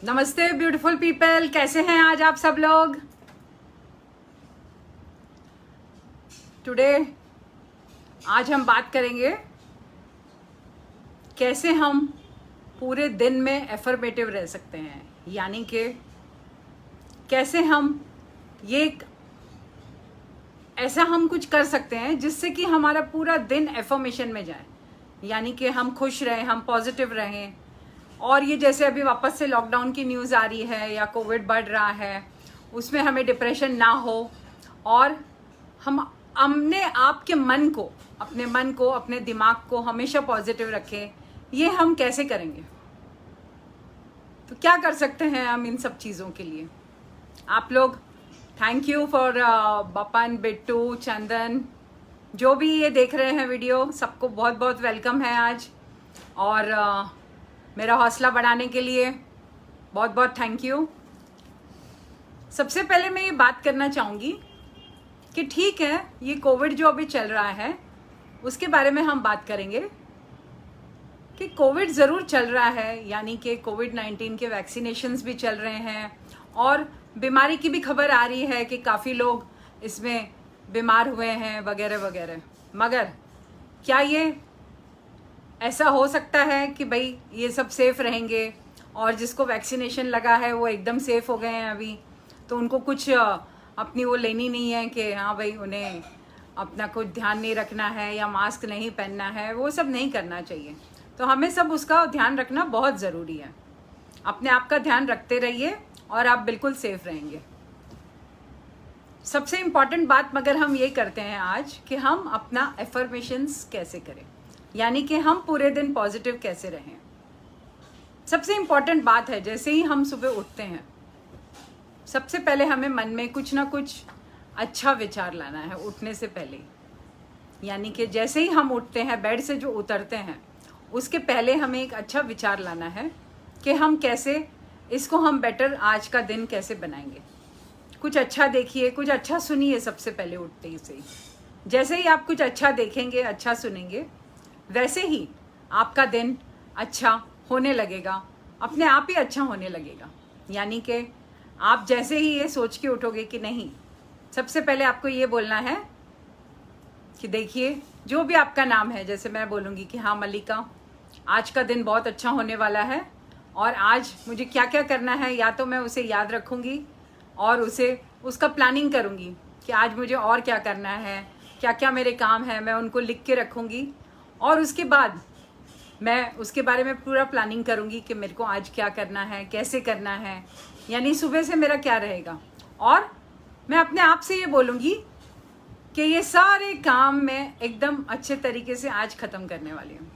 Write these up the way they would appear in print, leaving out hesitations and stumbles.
नमस्ते beautiful people, कैसे हैं आज आप सब लोग। टुडे आज हम बात करेंगे कैसे हम पूरे दिन में एफर्मेटिव रह सकते हैं, यानी कि कैसे हम ऐसा हम कुछ कर सकते हैं जिससे कि हमारा पूरा दिन एफर्मेशन में जाए, यानी कि हम खुश रहें, हम पॉजिटिव रहें। और ये जैसे अभी वापस से लॉकडाउन की न्यूज़ आ रही है या कोविड बढ़ रहा है, उसमें हमें डिप्रेशन ना हो और हम अपने मन को अपने दिमाग को हमेशा पॉजिटिव रखें। ये हम कैसे करेंगे, तो क्या कर सकते हैं हम इन सब चीज़ों के लिए। आप लोग thank you for Bipin, Bittu, चंदन, जो भी ये देख रहे हैं वीडियो, सबको बहुत बहुत वेलकम है आज। और मेरा हौसला बढ़ाने के लिए बहुत बहुत थैंक यू। सबसे पहले मैं ये बात करना चाहूँगी कि ठीक है, ये कोविड जो अभी चल रहा है उसके बारे में हम बात करेंगे कि कोविड ज़रूर चल रहा है, यानी कि कोविड-19 के वैक्सीनेशंस भी चल रहे हैं और बीमारी की भी खबर आ रही है कि काफ़ी लोग इसमें बीमार हुए हैं वगैरह वगैरह। मगर क्या ये ऐसा हो सकता है कि भाई ये सब सेफ रहेंगे और जिसको वैक्सीनेशन लगा है वो एकदम सेफ हो गए हैं अभी, तो उनको कुछ अपनी वो लेनी नहीं है कि हाँ भाई उन्हें अपना कुछ ध्यान नहीं रखना है या मास्क नहीं पहनना है, वो सब नहीं करना चाहिए। तो हमें सब उसका ध्यान रखना बहुत ज़रूरी है। अपने आप का ध्यान रखते रहिए और आप बिल्कुल सेफ रहेंगे। सबसे इम्पॉर्टेंट बात मगर हम ये करते हैं आज कि हम अपना एफर्मेशंस कैसे करें, यानी कि हम पूरे दिन पॉजिटिव कैसे रहें। सबसे इम्पॉर्टेंट बात है, जैसे ही हम सुबह उठते हैं सबसे पहले हमें मन में कुछ ना कुछ अच्छा विचार लाना है उठने से पहले। यानी कि जैसे ही हम उठते हैं, बेड से जो उतरते हैं, उसके पहले हमें एक अच्छा विचार लाना है कि हम कैसे इसको हम बेटर आज का दिन कैसे बनाएंगे। कुछ अच्छा देखिए, कुछ अच्छा सुनिए। सबसे पहले उठते ही से जैसे ही आप कुछ अच्छा देखेंगे, अच्छा सुनेंगे, वैसे ही आपका दिन अच्छा होने लगेगा, अपने आप ही अच्छा होने लगेगा। यानी कि आप जैसे ही ये सोच के उठोगे कि नहीं, सबसे पहले आपको ये बोलना है कि देखिए जो भी आपका नाम है, जैसे मैं बोलूँगी कि हाँ मल्लिका, आज का दिन बहुत अच्छा होने वाला है और आज मुझे क्या क्या करना है, या तो मैं उसे याद रखूँगी और उसका प्लानिंग करूँगी कि आज मुझे और क्या करना है, क्या क्या मेरे काम है, मैं उनको लिख के रखूँगी और उसके बाद मैं उसके बारे में पूरा प्लानिंग करूँगी कि मेरे को आज क्या करना है, कैसे करना है, यानी सुबह से मेरा क्या रहेगा। और मैं अपने आप से ये बोलूँगी कि ये सारे काम मैं एकदम अच्छे तरीके से आज ख़त्म करने वाली हूँ।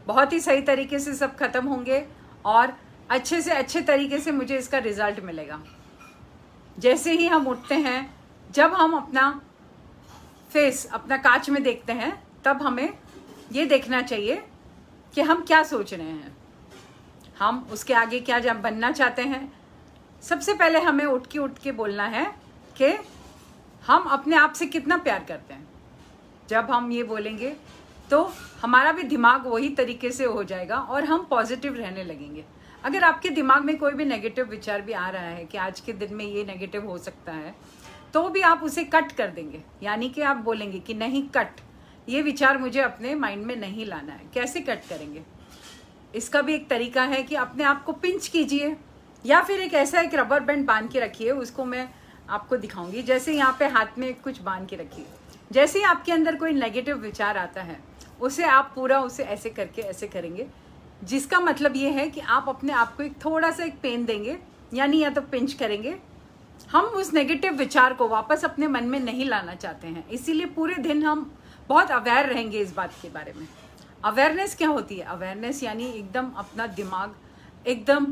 बहुत ही सही तरीके से सब ख़त्म होंगे और अच्छे से अच्छे तरीके से मुझे इसका रिज़ल्ट मिलेगा। जैसे ही हम उठते हैं, जब हम अपना फेस अपना कांच में देखते हैं, तब हमें ये देखना चाहिए कि हम क्या सोच रहे हैं, हम उसके आगे क्या बनना चाहते हैं। सबसे पहले हमें उठ के बोलना है कि हम अपने आप से कितना प्यार करते हैं। जब हम ये बोलेंगे तो हमारा भी दिमाग वही तरीके से हो जाएगा और हम पॉजिटिव रहने लगेंगे। अगर आपके दिमाग में कोई भी नेगेटिव विचार भी आ रहा है कि आज के दिन में ये नेगेटिव हो सकता है, तो भी आप उसे कट कर देंगे। यानी कि आप बोलेंगे कि नहीं, कट, ये विचार मुझे अपने माइंड में नहीं लाना है। कैसे कट करेंगे, इसका भी एक तरीका है कि अपने आप को पिंच कीजिए या फिर एक रबर बैंड बांध के रखिए। उसको मैं आपको दिखाऊंगी। जैसे यहाँ पे हाथ में कुछ बांध के रखिए, जैसे ही आपके अंदर कोई नेगेटिव विचार आता है, उसे आप पूरा उसे ऐसे करके ऐसे करेंगे, जिसका मतलब ये है कि आप अपने आप को एक थोड़ा सा एक पेन देंगे, यानी या तो पिंच करेंगे। हम उस नेगेटिव विचार को वापस अपने मन में नहीं लाना चाहते हैं, इसीलिए पूरे दिन हम बहुत अवेयर रहेंगे इस बात के बारे में। अवेयरनेस क्या होती है? अवेयरनेस यानी एकदम अपना दिमाग एकदम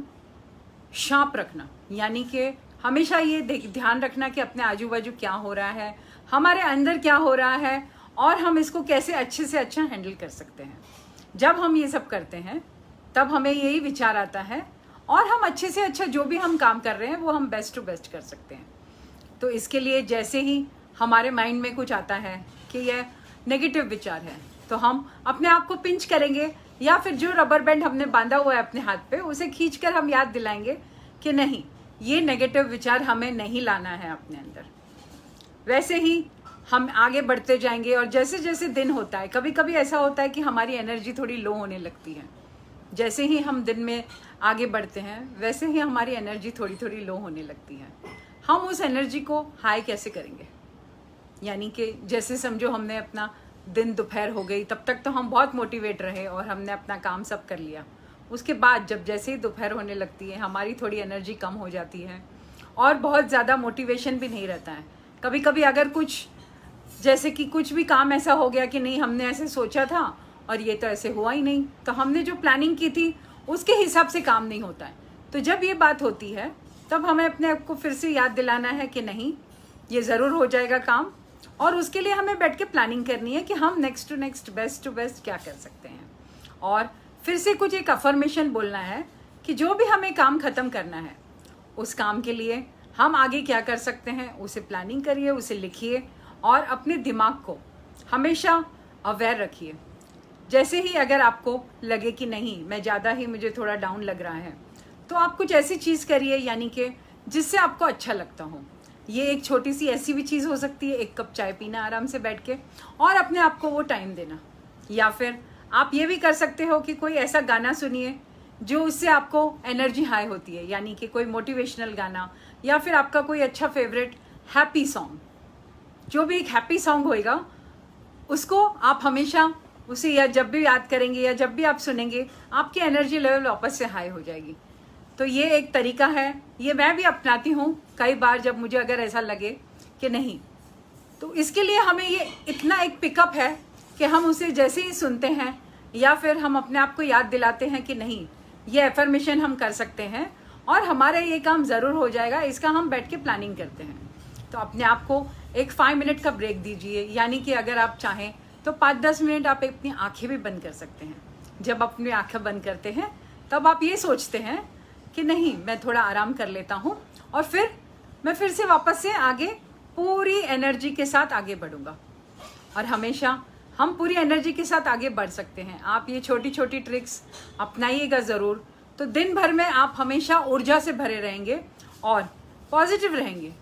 शार्प रखना, यानी कि हमेशा ये ध्यान रखना कि अपने आजू बाजू क्या हो रहा है, हमारे अंदर क्या हो रहा है और हम इसको कैसे अच्छे से अच्छा हैंडल कर सकते हैं। जब हम ये सब करते हैं तब हमें यही विचार आता है और हम अच्छे से अच्छा जो भी हम काम कर रहे हैं वो हम बेस्ट टू बेस्ट कर सकते हैं। तो इसके लिए जैसे ही हमारे माइंड में कुछ आता है कि यह नेगेटिव विचार है, तो हम अपने आप को पिंच करेंगे या फिर जो रबर बैंड हमने बांधा हुआ है अपने हाथ पे, उसे खींचकर हम याद दिलाएंगे कि नहीं, ये नेगेटिव विचार हमें नहीं लाना है अपने अंदर। वैसे ही हम आगे बढ़ते जाएंगे और जैसे जैसे दिन होता है, कभी कभी ऐसा होता है कि हमारी एनर्जी थोड़ी लो होने लगती है। जैसे ही हम दिन में आगे बढ़ते हैं वैसे ही हमारी एनर्जी थोड़ी थोड़ी लो होने लगती है। हम उस एनर्जी को हाई कैसे करेंगे? यानी कि जैसे समझो हमने अपना दिन दोपहर हो गई, तब तक तो हम बहुत मोटिवेट रहे और हमने अपना काम सब कर लिया। उसके बाद जब जैसे ही दोपहर होने लगती है हमारी थोड़ी एनर्जी कम हो जाती है और बहुत ज़्यादा मोटिवेशन भी नहीं रहता है। कभी कभी अगर कुछ जैसे कि कुछ भी काम ऐसा हो गया कि नहीं, हमने ऐसे सोचा था और ये तो ऐसे हुआ ही नहीं, तो हमने जो प्लानिंग की थी उसके हिसाब से काम नहीं होता है। तो जब ये बात होती है तब हमें अपने आप को फिर से याद दिलाना है कि नहीं, ये ज़रूर हो जाएगा काम, और उसके लिए हमें बैठ के प्लानिंग करनी है कि हम next to next, best to best क्या कर सकते हैं। और फिर से कुछ एक अफर्मेशन बोलना है कि जो भी हमें काम ख़त्म करना है उस काम के लिए हम आगे क्या कर सकते हैं, उसे प्लानिंग करिए, उसे लिखिए और अपने दिमाग को हमेशा अवेयर रखिए। जैसे ही अगर आपको लगे कि नहीं, मैं ज़्यादा ही मुझे थोड़ा डाउन लग रहा है, तो आप कुछ ऐसी चीज़ करिए यानी कि जिससे आपको अच्छा लगता हो। ये एक छोटी सी ऐसी भी चीज़ हो सकती है, 1 कप चाय पीना आराम से बैठ के और अपने आप को वो टाइम देना। या फिर आप ये भी कर सकते हो कि कोई ऐसा गाना सुनिए जो उससे आपको एनर्जी हाई होती है, यानी कि कोई मोटिवेशनल गाना या फिर आपका कोई अच्छा फेवरेट हैप्पी सॉन्ग, जो भी एक हैप्पी सॉन्ग होएगा उसको आप हमेशा उसे या जब भी याद करेंगे या जब भी आप सुनेंगे आपकी एनर्जी लेवल वापस से हाई हो जाएगी। तो ये एक तरीका है, ये मैं भी अपनाती हूँ कई बार जब मुझे अगर ऐसा लगे कि नहीं। तो इसके लिए हमें ये इतना एक पिकअप है कि हम उसे जैसे ही सुनते हैं या फिर हम अपने आप को याद दिलाते हैं कि नहीं, ये एफर्मेशन हम कर सकते हैं और हमारा ये काम ज़रूर हो जाएगा, इसका हम बैठ के प्लानिंग करते हैं। तो अपने आप को एक 5 मिनट का ब्रेक दीजिए, यानी कि अगर आप चाहें तो 5-10 मिनट आप अपनी आंखें भी बंद कर सकते हैं। जब अपनी आंखें बंद करते हैं तब आप ये सोचते हैं कि नहीं, मैं थोड़ा आराम कर लेता हूँ और फिर मैं फिर से वापस से आगे पूरी एनर्जी के साथ आगे बढ़ूँगा। और हमेशा हम पूरी एनर्जी के साथ आगे बढ़ सकते हैं। आप ये छोटी छोटी ट्रिक्स अपनाइएगा ज़रूर, तो दिन भर में आप हमेशा ऊर्जा से भरे रहेंगे और पॉजिटिव रहेंगे।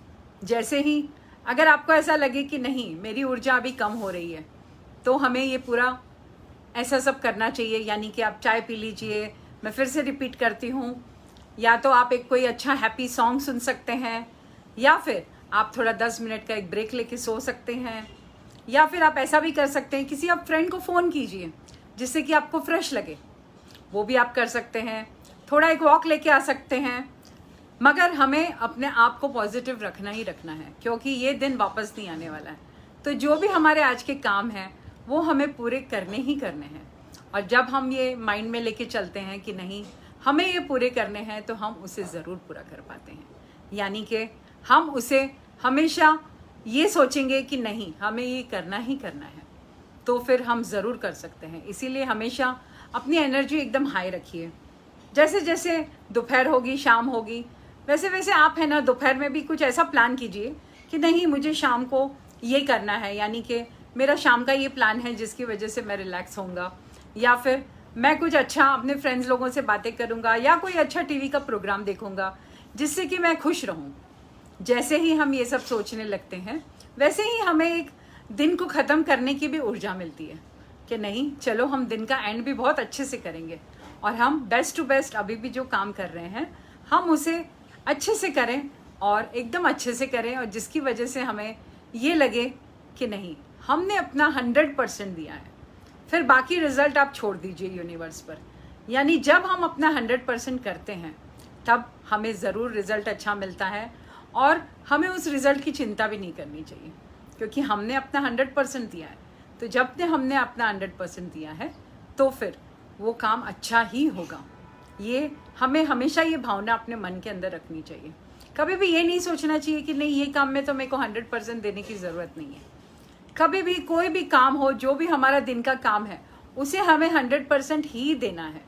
जैसे ही अगर आपको ऐसा लगे कि नहीं, मेरी ऊर्जा अभी कम हो रही है, तो हमें ये पूरा ऐसा सब करना चाहिए। यानी कि आप चाय पी लीजिए, मैं फिर से रिपीट करती हूँ, या तो आप एक कोई अच्छा हैप्पी सॉन्ग सुन सकते हैं, या फिर आप थोड़ा 10 मिनट का एक ब्रेक लेके सो सकते हैं, या फिर आप ऐसा भी कर सकते हैं किसी आप फ्रेंड को फ़ोन कीजिए जिससे कि आपको फ्रेश लगे, वो भी आप कर सकते हैं। थोड़ा एक वॉक लेके आ सकते हैं, मगर हमें अपने आप को पॉजिटिव रखना ही रखना है, क्योंकि ये दिन वापस नहीं आने वाला है। तो जो भी हमारे आज के काम हैं वो हमें पूरे करने ही करने हैं। और जब हम ये माइंड में लेके चलते हैं कि नहीं, हमें ये पूरे करने हैं, तो हम उसे ज़रूर पूरा कर पाते हैं। यानी कि हम उसे हमेशा ये सोचेंगे कि नहीं, हमें ये करना ही करना है, तो फिर हम ज़रूर कर सकते हैं। इसीलिए हमेशा अपनी एनर्जी एकदम हाई रखिए। जैसे जैसे दोपहर होगी, शाम होगी, वैसे वैसे आप है ना दोपहर में भी कुछ ऐसा प्लान कीजिए कि नहीं, मुझे शाम को ये करना है, यानी कि मेरा शाम का ये प्लान है जिसकी वजह से मैं रिलैक्स होऊंगा, या फिर मैं कुछ अच्छा अपने फ्रेंड्स लोगों से बातें करूंगा, या कोई अच्छा टीवी का प्रोग्राम देखूंगा जिससे कि मैं खुश रहूं। जैसे ही हम ये सब सोचने लगते हैं वैसे ही हमें एक दिन को ख़त्म करने की भी ऊर्जा मिलती है कि नहीं, चलो हम दिन का एंड भी बहुत अच्छे से करेंगे और हम बेस्ट टू बेस्ट अभी भी जो काम कर रहे हैं हम उसे अच्छे से करें और एकदम अच्छे से करें, और जिसकी वजह से हमें ये लगे कि नहीं, हमने अपना 100% दिया है। फिर बाकी रिजल्ट आप छोड़ दीजिए यूनिवर्स पर। यानी जब हम अपना 100% करते हैं तब हमें ज़रूर रिजल्ट अच्छा मिलता है और हमें उस रिजल्ट की चिंता भी नहीं करनी चाहिए, क्योंकि हमने अपना 100% दिया है। तो जब हमने अपना 100% दिया है तो फिर वो काम अच्छा ही होगा। ये हमें हमेशा ये भावना अपने मन के अंदर रखनी चाहिए। कभी भी ये नहीं सोचना चाहिए कि नहीं, ये काम में तो मेरे को 100% देने की ज़रूरत नहीं है। कभी भी कोई भी काम हो, जो भी हमारा दिन का काम है, उसे हमें 100% ही देना है।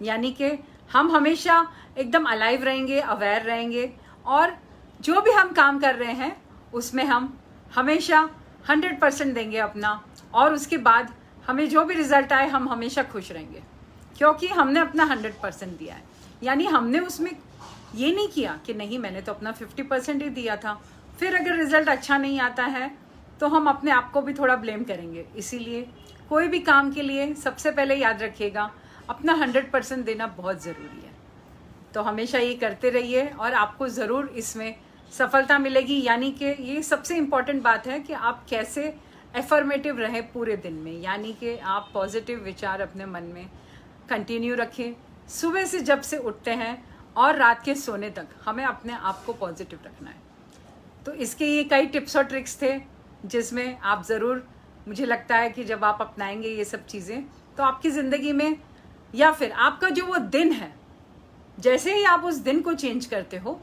यानी कि हम हमेशा एकदम अलाइव रहेंगे, अवेयर रहेंगे, और जो भी हम काम कर रहे हैं उसमें हम हमेशा 100% देंगे अपना, और उसके बाद हमें जो भी रिजल्ट आए हम हमेशा खुश रहेंगे, क्योंकि हमने अपना 100% दिया है। यानी हमने उसमें ये नहीं किया कि नहीं मैंने तो अपना 50% ही दिया था, फिर अगर रिजल्ट अच्छा नहीं आता है तो हम अपने आप को भी थोड़ा ब्लेम करेंगे। इसीलिए कोई भी काम के लिए सबसे पहले याद रखिएगा अपना 100% देना बहुत ज़रूरी है। तो हमेशा ये करते रहिए और आपको ज़रूर इसमें सफलता मिलेगी। यानी कि ये सबसे इम्पॉर्टेंट बात है कि आप कैसे एफर्मेटिव रहे पूरे दिन में, यानी कि आप पॉजिटिव विचार अपने मन में कंटिन्यू रखें। सुबह से जब से उठते हैं और रात के सोने तक हमें अपने आप को पॉजिटिव रखना है। तो इसके ये कई टिप्स और ट्रिक्स थे जिसमें आप ज़रूर, मुझे लगता है कि जब आप अपनाएंगे ये सब चीज़ें तो आपकी ज़िंदगी में या फिर आपका जो वो दिन है, जैसे ही आप उस दिन को चेंज करते हो,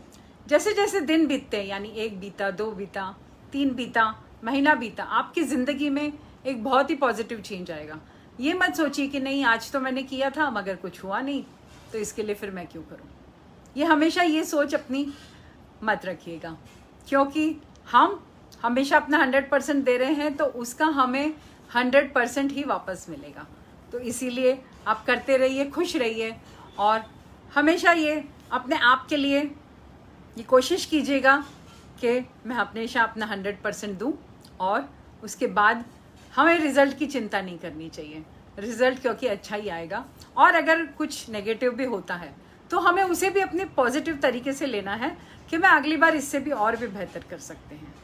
जैसे जैसे दिन बीतते हैं, यानी 1 बीता, 2 बीता, 3 बीता, महीना बीता, आपकी ज़िंदगी में एक बहुत ही पॉजिटिव चेंज आएगा। ये मत सोचिए कि नहीं आज तो मैंने किया था मगर कुछ हुआ नहीं तो इसके लिए फिर मैं क्यों करूं। ये हमेशा ये सोच अपनी मत रखिएगा, क्योंकि हम हमेशा अपना 100% दे रहे हैं तो उसका हमें 100% ही वापस मिलेगा। तो इसीलिए आप करते रहिए, खुश रहिए और हमेशा ये अपने आप के लिए ये कोशिश कीजिएगा कि मैं हमेशा अपना 100% दूं और उसके बाद हमें रिज़ल्ट की चिंता नहीं करनी चाहिए। रिज़ल्ट क्योंकि अच्छा ही आएगा, और अगर कुछ नेगेटिव भी होता है तो हमें उसे भी अपने पॉजिटिव तरीके से लेना है कि मैं अगली बार इससे भी और भी बेहतर कर सकते हैं।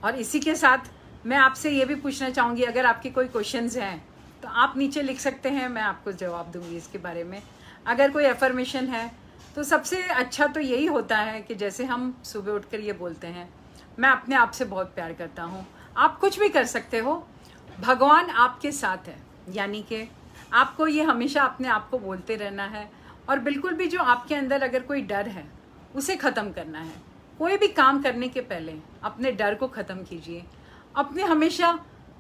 और इसी के साथ मैं आपसे ये भी पूछना चाहूँगी, अगर आपके कोई क्वेश्चंस हैं तो आप नीचे लिख सकते हैं, मैं आपको जवाब दूंगी इसके बारे में। अगर कोई एफर्मेशन है तो सबसे अच्छा तो यही होता है कि जैसे हम सुबह उठकर ये बोलते हैं, मैं अपने आप से बहुत प्यार करता हूँ। आप कुछ भी कर सकते हो, भगवान आपके साथ है, यानी कि आपको ये हमेशा अपने आप को बोलते रहना है। और बिल्कुल भी जो आपके अंदर अगर कोई डर है उसे ख़त्म करना है। कोई भी काम करने के पहले अपने डर को ख़त्म कीजिए। अपने हमेशा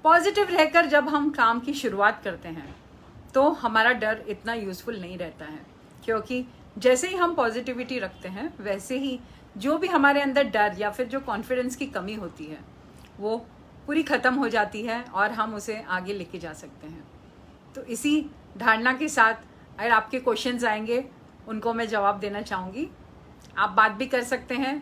पॉजिटिव रहकर जब हम काम की शुरुआत करते हैं तो हमारा डर इतना यूज़फुल नहीं रहता है, क्योंकि जैसे ही हम पॉजिटिविटी रखते हैं वैसे ही जो भी हमारे अंदर डर या फिर जो कॉन्फिडेंस की कमी होती है वो पूरी ख़त्म हो जाती है और हम उसे आगे लेके जा सकते हैं। तो इसी धारणा के साथ अगर आपके क्वेश्चंस आएंगे उनको मैं जवाब देना चाहूँगी। आप बात भी कर सकते हैं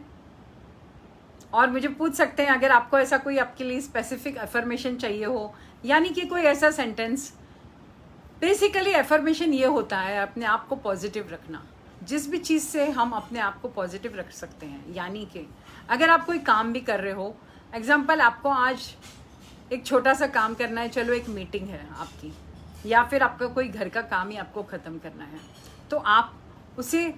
और मुझे पूछ सकते हैं अगर आपको ऐसा कोई आपके लिए स्पेसिफिक एफर्मेशन चाहिए हो, यानी कि कोई ऐसा सेंटेंस। बेसिकली एफर्मेशन ये होता है अपने आप को पॉजिटिव रखना, जिस भी चीज़ से हम अपने आप को पॉजिटिव रख सकते हैं। यानी कि अगर आप कोई काम भी कर रहे हो, एग्जाम्पल आपको आज एक छोटा सा काम करना है, चलो एक मीटिंग है आपकी, या फिर आपका कोई घर का काम ही आपको ख़त्म करना है, तो आप उसे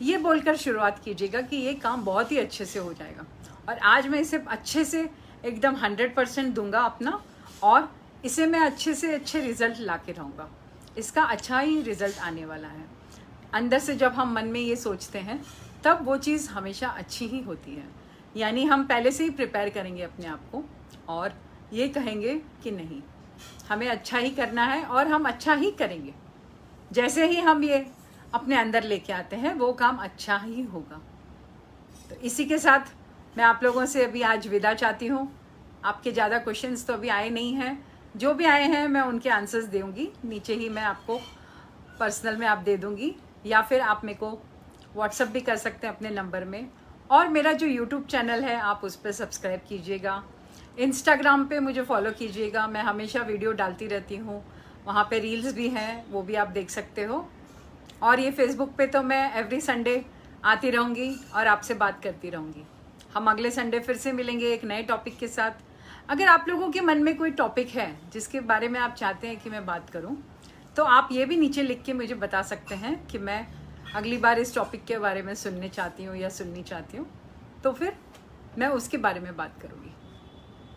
ये बोलकर शुरुआत कीजिएगा कि ये काम बहुत ही अच्छे से हो जाएगा और आज मैं इसे अच्छे से एकदम 100% दूंगा अपना, और इसे मैं अच्छे से अच्छे रिजल्ट ला के रहूँगा। इसका अच्छा ही रिजल्ट आने वाला है। अंदर से जब हम मन में ये सोचते हैं तब वो चीज़ हमेशा अच्छी ही होती है। यानी हम पहले से ही प्रिपेयर करेंगे अपने आप को और ये कहेंगे कि नहीं, हमें अच्छा ही करना है और हम अच्छा ही करेंगे। जैसे ही हम ये अपने अंदर लेके आते हैं वो काम अच्छा ही होगा। तो इसी के साथ मैं आप लोगों से अभी आज विदा चाहती हूँ। आपके ज़्यादा क्वेश्चंस तो अभी आए नहीं हैं, जो भी आए हैं मैं उनके आंसर्स दूँगी, नीचे ही मैं आपको पर्सनल में आप दे दूँगी, या फिर आप मेरे को व्हाट्सअप भी कर सकते हैं अपने नंबर में। और मेरा जो यूट्यूब चैनल है आप उस पर सब्सक्राइब कीजिएगा, इंस्टाग्राम पे मुझे फॉलो कीजिएगा, मैं हमेशा वीडियो डालती रहती हूँ, वहाँ पे रील्स भी हैं वो भी आप देख सकते हो। और ये फेसबुक पे तो मैं एवरी संडे आती रहूँगी और आपसे बात करती रहूँगी। हम अगले संडे फिर से मिलेंगे एक नए टॉपिक के साथ। अगर आप लोगों के मन में कोई टॉपिक है जिसके बारे में आप चाहते हैं कि मैं बात करूं, तो आप ये भी नीचे लिख के मुझे बता सकते हैं कि मैं अगली बार इस टॉपिक के बारे में सुनने चाहती हूँ या सुननी चाहती हूँ, तो फिर मैं उसके बारे में बात करूँगी।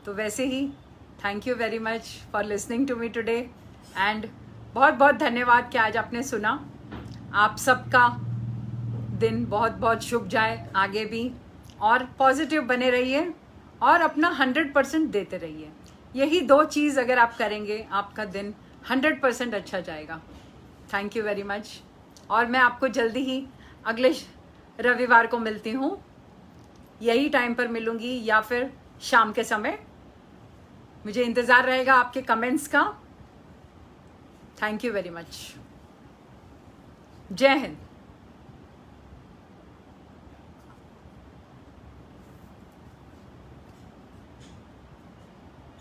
तो वैसे ही thank you very much for listening to me today, and बहुत बहुत धन्यवाद कि आज आपने सुना। आप सबका दिन बहुत बहुत शुभ जाए आगे भी, और पॉजिटिव बने रहिए और अपना 100% देते रहिए। यही 2 चीज़ अगर आप करेंगे आपका दिन 100% अच्छा जाएगा। थैंक यू वेरी मच, और मैं आपको जल्दी ही अगले रविवार को मिलती हूँ, यही टाइम पर मिलूँगी या फिर शाम के समय। मुझे इंतज़ार रहेगा आपके कमेंट्स का। Thank you very much. जय हिंद।